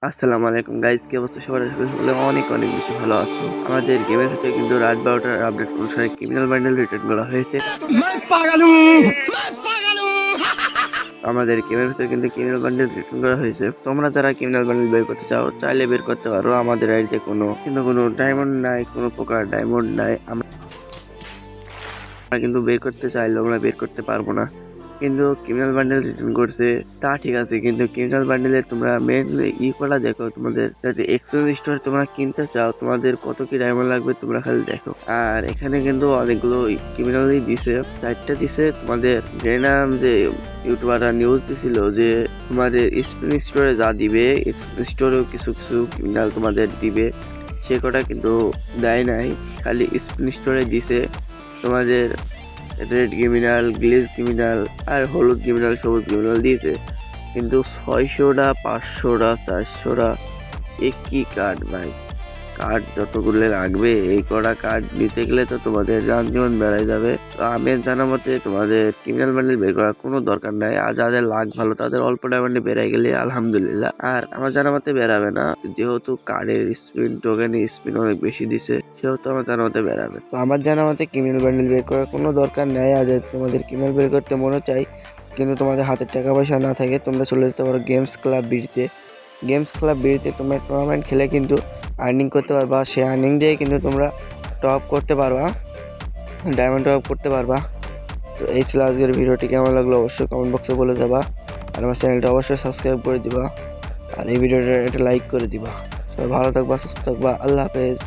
আসসালামু আলাইকুম গাইস, কি অবস্থা সবার? আসলে অনেক অনেক বেশি ভালো আছো। আমাদের গেমের ভিতরে কিন্তু রাত 12টার আপডেট অনুসারে ক্রিমিনাল বান্ডেল রিটার্ন করা হয়েছে। আমাদের গেমের ভিতরে কিন্তু ক্রিমিনাল বান্ডেল রিটার্ন করা হয়েছে। তোমরা যারা ক্রিমিনাল বান্ডেল বের করতে চাও চাইলে বের করতে পারো। আমাদের আইডিতে কোনো ডায়মন্ড নাই, কোনো প্রকার ডায়মন্ড নাই। আমরা কিন্তু বের করতে চাইলেও আমরা বের করতে পারবো না। কিন্তু ক্রিমিনাল বান্ডেল রিটার্ন করছে তা ঠিক আছে, কিন্তু ক্রিমিনাল বান্ডেলে তোমরা মেন করা দেখো। তোমাদের যাতে এক্সচেঞ্জ স্টোরে তোমরা কিনতে চাও, তোমাদের কত কি ডায়মন্ড লাগবে তোমরা খালি দেখো। আর এখানে কিন্তু অনেকগুলো ক্রিমিনালই দিছে, 4টা দিছে। তোমাদের যে নাম যে ইউটিউবাররা নিউজ দিছিল যে তোমাদের স্পিন স্টোরে যা দিবে এক্সচেঞ্জ স্টোরেও কিছু কিছু ক্রিমিনাল তোমাদের দিবে, সে কটা কিন্তু দেয় নাই, খালি স্পিন স্টোরে দিছে। তোমাদের রেড ক্রিমিনাল, গ্লেজ ক্রিমিনাল আর হলুদ ক্রিমিনাল, সবুজ ক্রিমিনাল দিয়েছে। কিন্তু 600টা 500টা 400টা কি কার্ড ভাই! কার্ড যতগুলো লাগবে এই কটা কার্ড নিতে গেলে তো তোমাদের যান জীবন বেড়াই যাবে। তো আমি জানা মতে তোমাদের ক্রিমিনাল বান্ডেল বের করার কোনো দরকার নাই। আর যাদের লাক ভালো তাদের অল্প ডায়মন্ডে বেড়াই গেলে আলহামদুলিল্লাহ। আর আমার জানা মতে বেড়াবে না, যেহেতু কার্ডের স্পিন টোকেনের স্পিন অনেক বেশি দিছে, সেহেতু আমার জানা মতে বেড়াবে। তো আমার জানা মতে ক্রিমিনাল বান্ডেল বের করার কোনো দরকার নেই। আর তোমাদের ক্রিমিনাল বের করতে মনে চাই কিন্তু তোমাদের হাতে টাকা পয়সা না থাকে, তোমরা চলে যেতে পারো গেমস ক্লাব বিড়িতে। গেমস ক্লাব বিড়িতে তোমরা টুর্নামেন্ট খেলে কিন্তু আর্নিং করতে পারবা। সে আর্নিং দিয়ে কিন্তু তোমরা টপ করতে পারবা, ডায়মন্ড টপ করতে পারবা। তো এই ছিল আজকের ভিডিওটি। কেমন লাগলো অবশ্যই কমেন্ট বক্সে বলে যাবা। আর আমার চ্যানেলটা অবশ্যই সাবস্ক্রাইব করে দিবা। আর এই ভিডিওটা একটা লাইক করে দিবা। সবাই ভালো থাকবা, সুস্থ থাকবা। আল্লাহ হাফেজ।